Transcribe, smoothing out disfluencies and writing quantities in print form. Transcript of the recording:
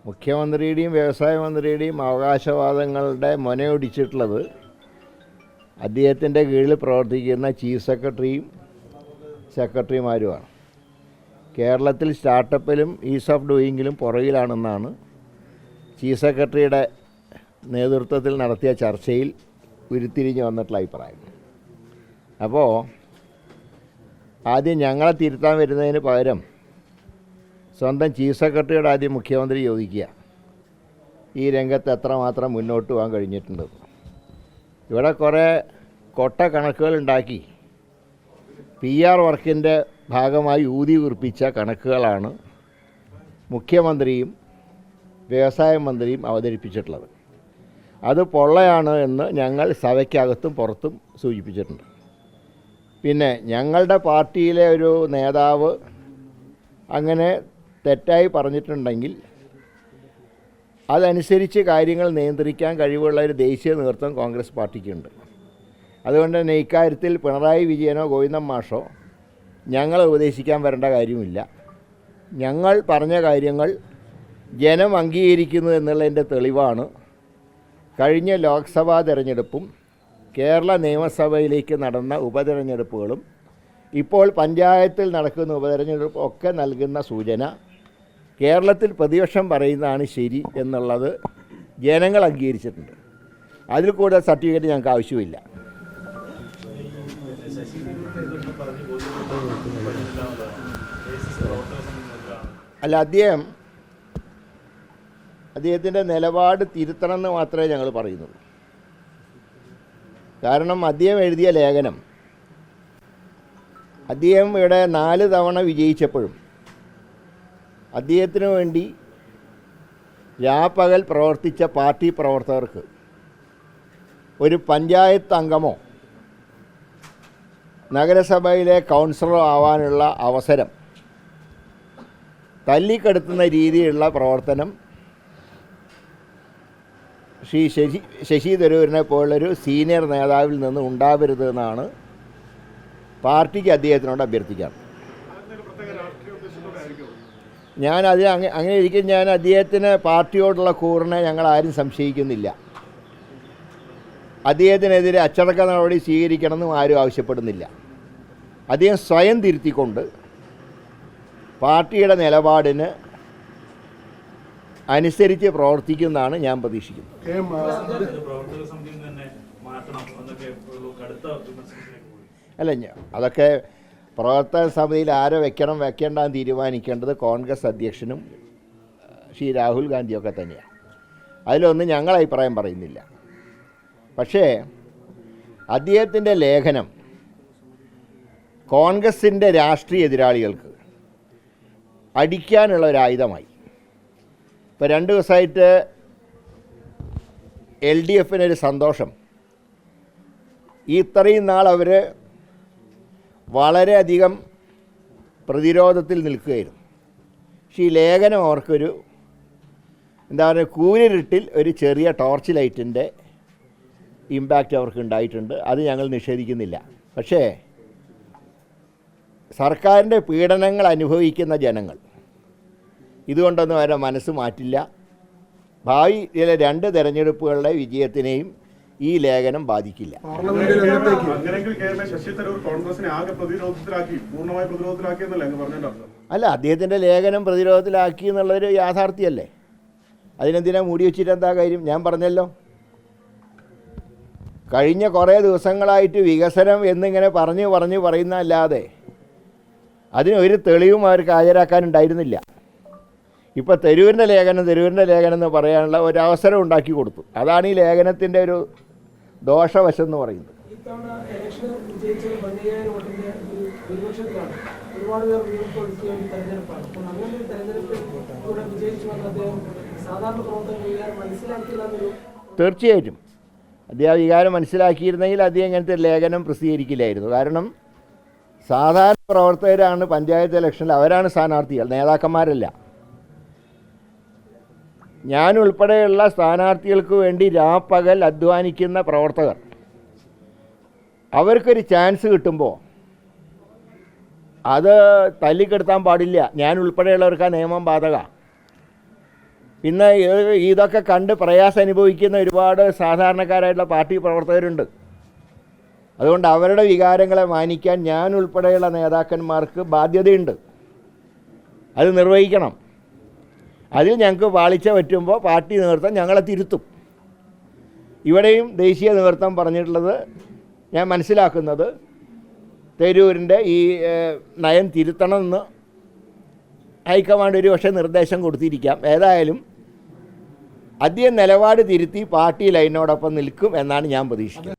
മുഖ്യമന്ത്രിയുടെയും വ്യവസായ മന്ത്രിയുടെയും അവകാശവാദങ്ങളുടെ മുനയൊടിച്ചിട്ടുള്ളത് അദ്ദേഹത്തിൻ്റെ കീഴിൽ പ്രവർത്തിക്കുന്ന ചീഫ് സെക്രട്ടറിയും സെക്രട്ടറിമാരുമാണ്. കേരളത്തിൽ സ്റ്റാർട്ടപ്പിലും ഈസ് ഓഫ് ഡൂയിങ്ങിലും പുറകിലാണെന്നാണ് ചീഫ് സെക്രട്ടറിയുടെ നേതൃത്വത്തിൽ നടത്തിയ ചർച്ചയിൽ ഉരുത്തിരിഞ്ഞ് വന്നിട്ടുള്ള അഭിപ്രായം. അപ്പോൾ ആദ്യം ഞങ്ങളെ തിരുത്താൻ വരുന്നതിന് പകരം സ്വന്തം ചീഫ് സെക്രട്ടറിയോട് ആദ്യം മുഖ്യമന്ത്രി ചോദിക്കുക ഈ രംഗത്ത് എത്രമാത്രം മുന്നോട്ട് പോകാൻ കഴിഞ്ഞിട്ടുണ്ട്. ഇവിടെ കുറേ കൊട്ട കണക്കുകൾ ഉണ്ടാക്കി PR വർക്കിൻ്റെ ഭാഗമായി ഊതി വീർപ്പിച്ച കണക്കുകളാണ് മുഖ്യമന്ത്രിയും വ്യവസായ മന്ത്രിയും അവതരിപ്പിച്ചിട്ടുള്ളത്. അത് പൊള്ളയാണ് എന്ന് ഞങ്ങൾ സഭയ്ക്കകത്തും പുറത്തും സൂചിപ്പിച്ചിട്ടുണ്ട്. പിന്നെ ഞങ്ങളുടെ പാർട്ടിയിലെ ഒരു നേതാവ് അങ്ങനെ തെറ്റായി പറഞ്ഞിട്ടുണ്ടെങ്കിൽ അതനുസരിച്ച് കാര്യങ്ങൾ നിയന്ത്രിക്കാൻ കഴിവുള്ള ഒരു ദേശീയ നേതൃത്വം കോൺഗ്രസ് പാർട്ടിക്കുണ്ട്. അതുകൊണ്ട് തന്നെ ഇക്കാര്യത്തിൽ പിണറായി വിജയനോ ഗോവിന്ദൻ മാഷോ ഞങ്ങളെ ഉപദേശിക്കാൻ വരേണ്ട കാര്യമില്ല. ഞങ്ങൾ പറഞ്ഞ കാര്യങ്ങൾ ജനം അംഗീകരിക്കുന്നു എന്നുള്ളതിൻ്റെ തെളിവാണ് കഴിഞ്ഞ ലോക്സഭാ തെരഞ്ഞെടുപ്പും കേരള നിയമസഭയിലേക്ക് നടന്ന ഉപതെരഞ്ഞെടുപ്പുകളും ഇപ്പോൾ പഞ്ചായത്തിൽ നടക്കുന്ന ഉപതെരഞ്ഞെടുപ്പും ഒക്കെ നൽകുന്ന സൂചന കേരളത്തിൽ പ്രതിപക്ഷം പറയുന്നതാണ് ശരി എന്നുള്ളത് ജനങ്ങൾ അംഗീകരിച്ചിട്ടുണ്ട്. അതിൽ കൂടുതൽ സർട്ടിഫിക്കറ്റ് ഞങ്ങൾക്ക് ആവശ്യമില്ല. അല്ല, അദ്ദേഹത്തിൻ്റെ നിലപാട് തിരുത്തണമെന്ന് മാത്രമേ ഞങ്ങൾ പറയുന്നുള്ളൂ. കാരണം അദ്ദേഹം എഴുതിയ ലേഖനം, അദ്ദേഹം ഇവിടെ 4 തവണ വിജയിച്ചപ്പോഴും അദ്ദേഹത്തിന് വേണ്ടി രാപ്പകൽ പ്രവർത്തിച്ച പാർട്ടി പ്രവർത്തകർക്ക് ഒരു പഞ്ചായത്ത് അംഗമോ നഗരസഭയിലെ കൗൺസിലറോ ആവാനുള്ള അവസരം തല്ലിക്കെടുത്തുന്ന രീതിയിലുള്ള പ്രവർത്തനം ശ്രീ ശശി തരൂരിനെ പോലുള്ളൊരു സീനിയർ നേതാവിൽ നിന്ന് ഉണ്ടാവരുതെന്നാണ് പാർട്ടിക്ക് അദ്ദേഹത്തിനോട് അഭ്യർത്ഥിക്കാം. അങ്ങനെ ഇരിക്കും ഞാൻ അദ്ദേഹത്തിന് പാർട്ടിയോടുള്ള കൂറിനെ ഞങ്ങൾ ആരും സംശയിക്കുന്നില്ല. അദ്ദേഹത്തിനെതിരെ അച്ചടക്ക നടപടി സ്വീകരിക്കണമെന്നും ആരും ആവശ്യപ്പെടുന്നില്ല. അദ്ദേഹം സ്വയം തിരുത്തിക്കൊണ്ട് പാർട്ടിയുടെ നിലപാടിന് അനുസരിച്ച് പ്രവർത്തിക്കുന്നതാണ് ഞാൻ പ്രതീക്ഷിക്കുന്നത്. അല്ല, അതൊക്കെ പ്രവർത്തക സമിതിയിൽ ആരെ വെക്കേണ്ടെന്ന് തീരുമാനിക്കേണ്ടത് കോൺഗ്രസ് അധ്യക്ഷനും ശ്രീ രാഹുൽ ഗാന്ധിയൊക്കെ തന്നെയാണ്. അതിലൊന്നും ഞങ്ങൾ അഭിപ്രായം പറയുന്നില്ല. പക്ഷേ അദ്ദേഹത്തിൻ്റെ ലേഖനം കോൺഗ്രസിൻ്റെ രാഷ്ട്രീയ എതിരാളികൾക്ക് അടിക്കാനുള്ള ഒരു ആയുധമായി. ഇപ്പോൾ 2 ദിവസമായിട്ട് LDFനൊരു സന്തോഷം, ഇത്രയും നാൾ അവർ വളരെയധികം പ്രതിരോധത്തിൽ നിൽക്കുകയായിരുന്നു. പക്ഷേ ഈ ലേഖനം അവർക്കൊരു എന്താ പറയുക, കൂരിരുട്ടിൽ ഒരു ചെറിയ ടോർച്ച് ലൈറ്റിൻ്റെ ഇമ്പാക്റ്റ് അവർക്ക് ഉണ്ടായിട്ടുണ്ട്. അത് ഞങ്ങൾ നിഷേധിക്കുന്നില്ല. പക്ഷേ സർക്കാരിൻ്റെ പീഡനങ്ങൾ അനുഭവിക്കുന്ന ജനങ്ങൾ ഇതുകൊണ്ടൊന്നും അവരെ മനസ്സ് മാറ്റില്ല. ഭാവിയിലെ 2 തെരഞ്ഞെടുപ്പുകളുടെ വിജയത്തിനെയും ഈ ലേഖനം ബാധിക്കില്ല. അല്ല, അദ്ദേഹത്തിൻ്റെ ലേഖനം പ്രതിരോധത്തിലാക്കി എന്നുള്ളൊരു യാഥാർത്ഥ്യമല്ലേ. അതിനെന്തിനാ മൂടി വെച്ചിട്ട് എന്താ കാര്യം? ഞാൻ പറഞ്ഞല്ലോ, കഴിഞ്ഞ കുറേ ദിവസങ്ങളായിട്ട് വികസനം എന്നിങ്ങനെ പറയുന്നതല്ലാതെ അതിനൊരു തെളിവും അവർക്ക് ഹാജരാക്കാനുണ്ടായിരുന്നില്ല. ഇപ്പോൾ തരൂരിൻ്റെ ലേഖനം എന്ന് പറയാനുള്ള ഒരവസരം ഉണ്ടാക്കി കൊടുത്തു. അതാണ് ഈ ലേഖനത്തിൻ്റെ ഒരു ദോഷവശം എന്ന് പറയുന്നത്. തീർച്ചയായിട്ടും അദ്ദേഹം വികാരം മനസ്സിലാക്കിയിരുന്നെങ്കിൽ അദ്ദേഹം ഇങ്ങനത്തെ ലേഖനം പ്രസിദ്ധീകരിക്കില്ലായിരുന്നു. കാരണം സാധാരണ പ്രവർത്തകരാണ് പഞ്ചായത്ത് ഇലക്ഷനിൽ, അവരാണ് സ്ഥാനാർത്ഥികൾ, നേതാക്കന്മാരല്ല. ഞാനുൾപ്പെടെയുള്ള സ്ഥാനാർത്ഥികൾക്ക് വേണ്ടി രാപ്പകൽ അധ്വാനിക്കുന്ന പ്രവർത്തകർ, അവർക്കൊരു ചാൻസ് കിട്ടുമ്പോൾ അത് തല്ലിക്കെടുത്താൻ പാടില്ല. ഞാൻ ഉൾപ്പെടെയുള്ളവർക്ക് ആ നിയമം ബാധക. പിന്നെ ഇതൊക്കെ കണ്ട് പ്രയാസം അനുഭവിക്കുന്ന ഒരുപാട് സാധാരണക്കാരായിട്ടുള്ള പാർട്ടി പ്രവർത്തകരുണ്ട്. അതുകൊണ്ട് അവരുടെ വികാരങ്ങളെ മാനിക്കാൻ ഞാൻ ഉൾപ്പെടെയുള്ള നേതാക്കന്മാർക്ക് ബാധ്യതയുണ്ട്. അത് നിർവഹിക്കണം. അതിൽ ഞങ്ങൾക്ക് പാളിച്ച പറ്റുമ്പോൾ പാർട്ടി നേതൃത്വം ഞങ്ങളെ തിരുത്തും. ഇവിടെയും ദേശീയ നേതൃത്വം പറഞ്ഞിട്ടുള്ളത് ഞാൻ മനസ്സിലാക്കുന്നത് തരൂരിൻ്റെ ഈ നയം തിരുത്തണമെന്ന് ഹൈക്കമാൻഡ് ഒരു പക്ഷേ നിർദ്ദേശം കൊടുത്തിരിക്കാം. ഏതായാലും അദ്ദേഹം നിലപാട് തിരുത്തി പാർട്ടി ലൈനോടൊപ്പം നിൽക്കും എന്നാണ് ഞാൻ പ്രതീക്ഷിക്കുന്നത്.